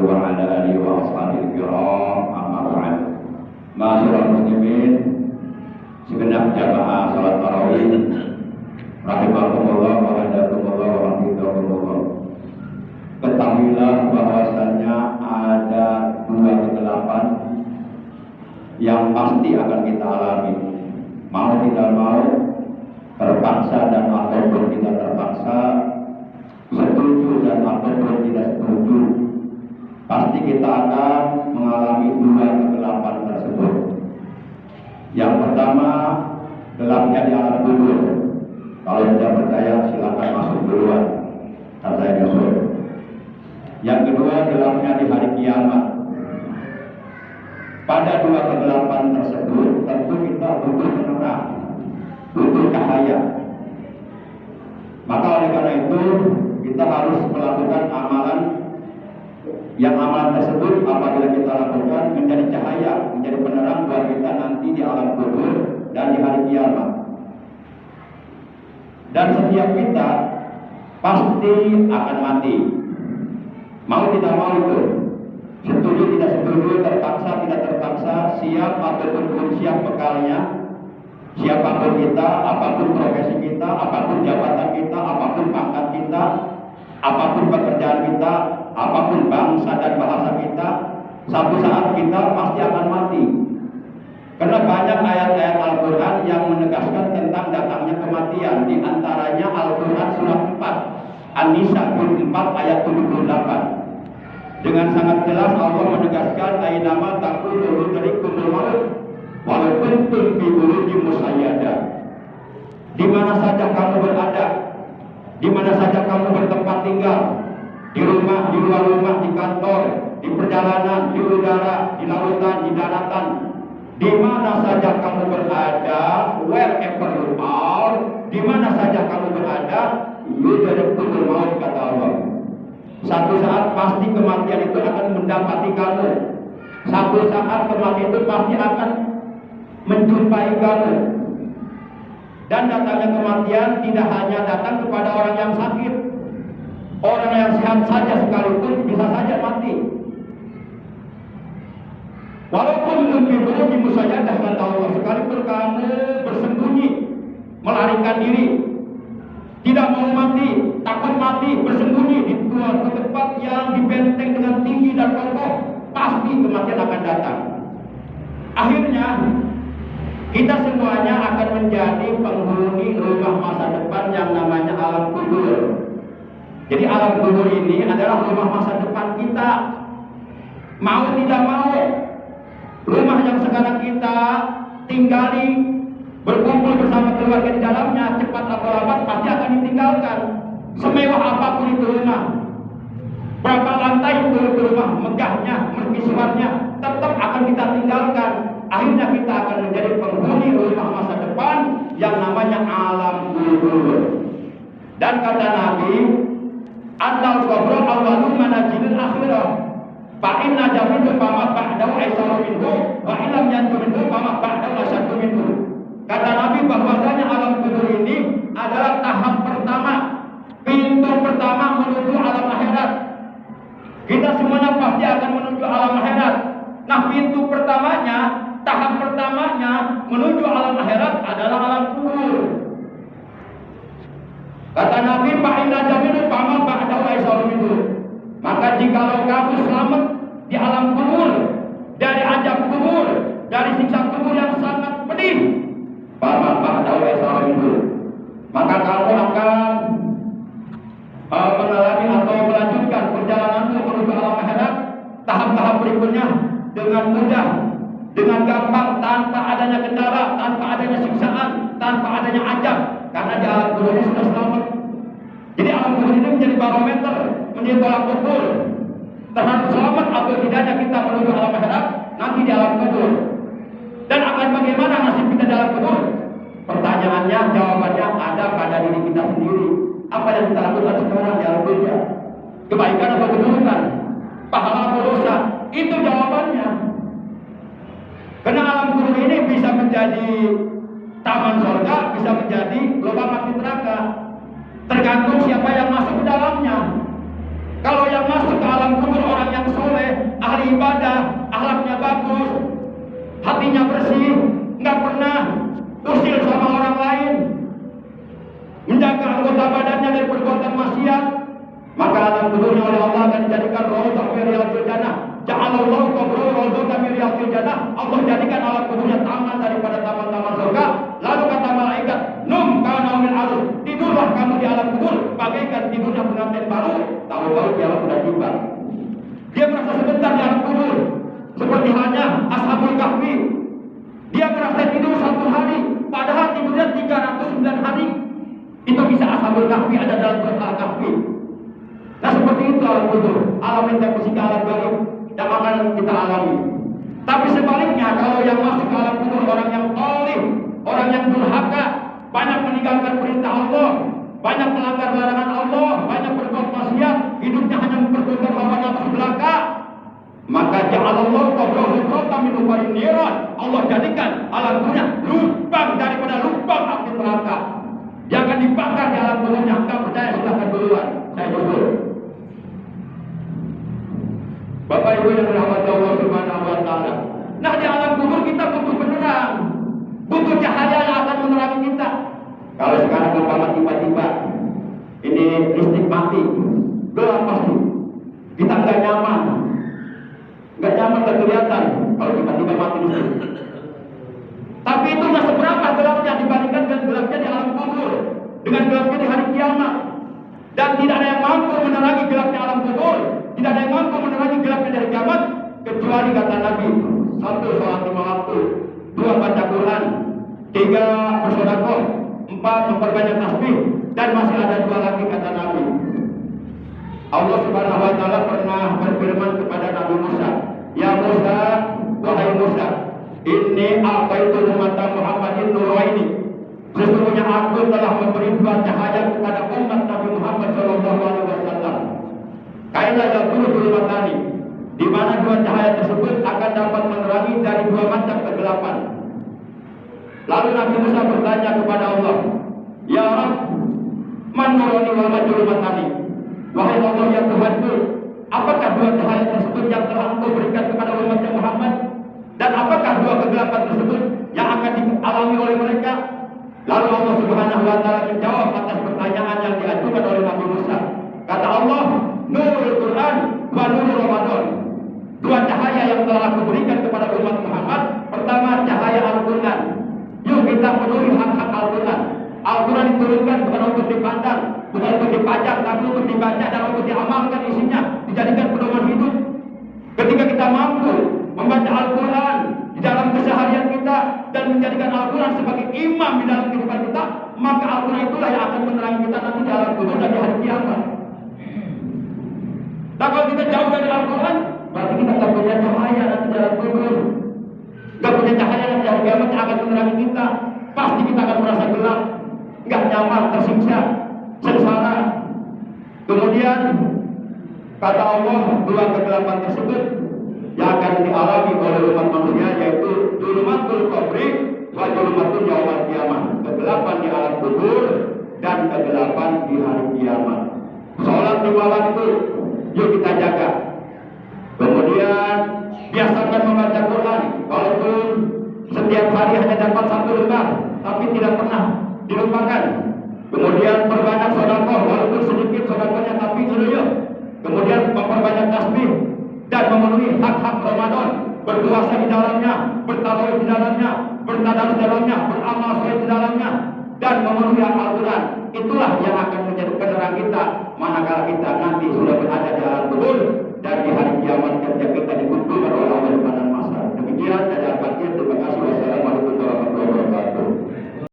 وعلى آله وأصحابه الكرام أما بعد. Ma'asyiral muslimin, segenap jamaah salat tarawih rahimakumullah wa hadakumullah wa hafizakumullah. Ketahuilah bahwasanya ada dua kegelapan yang pasti akan kita alami. Mau tidak mau, terpaksa dan ataupun tidak terpaksa, setuju dan ataupun tidak setuju, pasti kita akan mengalami dua kegelapan tersebut. Yang pertama, gelapnya di alam kubur. Kalau tidak percaya silakan masuk duluan, kata saya nyusul. Yang kedua, gelapnya di hari kiamat. Pada dua kegelapan tersebut tentu kita butuh penerang, butuh cahaya. Maka oleh karena itu kita harus melakukan amalan yang amalan tersebut apabila kita lakukan menjadi cahaya, menjadi penerang buat kita nanti di alam kubur dan di hari kiamat. Dan setiap kita pasti akan mati. Mau tidak mau itu, setuju tidak setuju, terpaksa tidak terpaksa, siap ataupun belum siap bekalnya, siapapun kita, apapun profesi kita, apapun jabatan kita, apapun pangkat kita, apapun pekerjaan kita, apapun bangsa dan bahasa kita, satu saat kita pasti akan mati. Karena banyak ayat-ayat Al-Quran yang menegaskan tentang datangnya kematian. Di antaranya Al-Quran surat 4 An-Nisa 4 ayat 78. Dengan sangat jelas Allah menegaskan ainama taqulu yudrikumul maut walau kuntum fi burujin musayyadah. Di mana saja kamu berada, di mana saja kamu bertempat tinggal, di rumah, di luar rumah, di kantor, di perjalanan, di udara, di lautan, di daratan, di mana saja kamu berada, wherever you are, di mana saja kamu berada, yudrikumul maut, kata Allah. Satu saat pasti kematian itu akan mendapati kamu. Satu saat kematian itu pasti akan menjumpai kamu. Dan datangnya kematian tidak hanya datang kepada orang yang sakit. Orang yang sehat saja sekalipun bisa saja mati. Walaupun mungkin di musayyadah, kata Allah, sekalipun kamu bersembunyi, melarikan diri, tidak mau mati, takut mati, bersembunyi di suatu tempat yang dibenteng dengan tinggi dan kokoh, pasti kematian akan datang. Akhirnya kita semuanya akan menjadi penghuni rumah masa depan yang namanya alam kubur. Jadi alam kubur ini adalah rumah masa depan kita. Mau tidak mau, rumah yang sekarang kita tinggali, berkumpul bersama keluarga di dalamnya, cepat atau lambat pasti akan ditinggalkan. Semewah apapun itu rumah, berapa lantai itu rumah, megahnya, mercusuarnya, tetap akan kita tinggalkan. Akhirnya kita akan menjadi penghuni rumah masa depan yang namanya alam kubur. Dan kata Nabi, annal qabra awwalu manazilil akhirah. Fa inna jamintu fama ba'dahu aisaru minhu wa illam yantu minhu fama ba'dahu asyaddu minhu. Kata Nabi bahwasanya alam kubur ini adalah tahap pertama, pintu pertama menuju alam akhirat. Kita semuanya pasti akan menuju alam akhirat. Nah, pintu pertamanya, tahap pertamanya menuju alam akhirat adalah alam kubur. Kata Nabi, fa inna jaminu fama ba'dahu aisaru minhu. Maka jikalau kamu selamat di alam kubur, dari azab kubur, dari siksa kubur yang sangat pedih, maka kamu akan mengalami atau melanjutkan perjalananmu menuju alam akhirat tahap-tahap berikutnya dengan mudah, dengan gampang, tanpa adanya kendala, tanpa adanya siksaan, tanpa adanya azab, karena di alam kubur ini sudah selamat. Jadi alam kubur ini menjadi barometer, menjadi tolak ukur terhadap selamat atau tidaknya kita menuju alam akhirat nanti di alam kubur. Dan akan bagaimana nasib kita dalam kubur? Pertanyaannya, jawabannya ada pada diri kita sendiri. Apa yang kita lakukan sekarang di alam dunia? Kebaikan atau keburukan? Pahala atau dosa? Itu jawabannya. Karena alam kubur ini bisa menjadi taman surga, bisa menjadi lubang api neraka. Tergantung siapa yang masuk ke dalamnya. Kalau yang masuk ke alam kubur orang yang soleh, ahli ibadah, akhlaknya bagus, hatinya bersih, nggak pernah usil sama orang lain, menjaga anggota badannya dari perbuatan maksiat, maka alam kuburnya oleh Allah akan dijadikan rawdah min riyadil jannah. Ja'alallahu qabrahu rawdatan min riyadil jannah. Allah jadikan alam kuburnya taman daripada taman-taman surga. Lalu kata malaikat, "Num kana min arus." Tidurlah kamu di alam kubur bagaikan tidurnya pengantin baru. Tahu-tahu dia sudah tiba. Dia merasa sebentar di alam kubur, seperti halnya Ashabul Kahfi. Dia merasa tidur 1 hari, padahal tidurnya 309 hari. Itu bisa Ashabul Kahfi ada dalam surat Al-Kahfi. Nah seperti itu alam kubur, alam metafisika, alam gaib yang akan kita alami. Tapi sebaliknya, kalau yang masuk ke alam kubur orang yang zalim, orang yang durhaka, banyak meninggalkan perintah Allah, banyak melanggar larangan Allah, banyak berbuat maksiat, hidupnya hanya mempertukarkan hawa nafsu belaka, maka ja'alallahu qabrahu rawdatan min riyadil jannah. Allah jadikan alam kuburnya lubang daripada lubang api neraka. Dia akan dibakar di alam kuburnya. Enggak percaya, silahkan duluan, saya dulu. Bapak Ibu yang dirahmati Allah Subhanahu wa taala. Nah, di alam kubur kita butuh penerang, butuh cahaya yang akan menerangi kita. Kalau sekarang umpama tiba-tiba ini listrik mati, gelap pasti. Kita nggak nyaman, nggak kelihatan kalau tiba-tiba mati listrik. Tapi itu nggak seberapa gelapnya dibandingkan dengan gelapnya di alam kubur, dengan gelapnya di hari kiamat. Dan tidak ada yang mampu menerangi gelapnya alam kubur, tidak ada yang mampu menerangi gelapnya dari kiamat, kecuali kata Nabi, 1 sholat 5 waktu, 2 baca Quran, 3 bersedekah, 4 memperbanyak tasbih, dan masih ada 2 lagi kata Nabi. Allah Subhanahu wa taala pernah berfirman kepada Nabi Musa, "Ya Musa, wahai Musa, inni a'taitu ummata Muhammadin nuraini." Sesungguhnya aku telah memberi 2 cahaya kepada umat Nabi Muhammad sallallahu alaihi wasallam. Kaila yaqulu dhulumatani, di mana 2 cahaya tersebut akan dapat menerangi dari 2 macam kegelapan. Lalu Nabi Musa bertanya kepada Allah, "Ya Rabb, man nurani wa man dhulumatani?" Wahai Allah ya Tuhanku, apakah 2 cahaya tersebut yang telah Engkau berikan kepada umat Muhammad? Dan apakah 2 kegelapan tersebut yang akan dialami oleh mereka? Lalu Allah Subhanahu wa taala menjawab atas pertanyaan yang diajukan oleh Nabi Musa. Kata Allah, "Nurul Quran wa nurul Ramadan." 2 cahaya yang telah aku berikan kepada umat Muhammad. Pertama, cahaya Al-Quran. Yuk kita penuhi hak-hak Al-Quran. Al-Quran diturunkan bukan untuk dipandang, bukan untuk dipajang, tapi untuk dibaca dan untuk diamalkan isinya, dijadikan pedoman hidup. Ketika kita mampu membaca Al-Quran di dalam keseharian kita dan menjadikan Al-Quran sebagai imam di dalam kehidupan kita, maka Al-Quran itulah yang akan menerangi kita nanti di alam kubur dan di hari kiamat. Nah, kalau kita jauh dari Al-Quran, berarti kita tak punya cahaya nanti di alam kubur, tak punya cahaya nanti di hari kiamat yang akan menerangi kita. Pasti kita akan merasa gelap, nggak nyaman, tersiksa, sengsara. Kemudian kata Allah, 2 kegelapan tersebut yang akan dialami oleh umat manusia, yaitu dzulumatul qabri wa dzulumatul yaumil qiyamah, kegelapan di alam kubur dan kegelapan di hari kiamat. Salat 5 waktu, yuk kita jaga. Kemudian biasakan membaca Quran, walaupun setiap hari hanya dapat 1 lembar, tapi tidak pernah dilupakan. Kemudian perbanyak sedekah, walaupun sedikit sedekahnya tapi serius. Kemudian memperbanyak tasbih dan memenuhi hak-hak Ramadan, berpuasa di dalamnya, bertarawih di dalamnya, bertadarus di dalamnya, beramal soleh di dalamnya, dan memenuhi Al-Quran. Itulah yang akan menjadi penerang kita manakala kita nanti sudah berada di alam kubur dan di hari kiamat ketika kita dikumpulkan oleh Allah di padang mahsyar. Demikian dari Al-Fatihah. Terima kasih. Wassalamualaikum.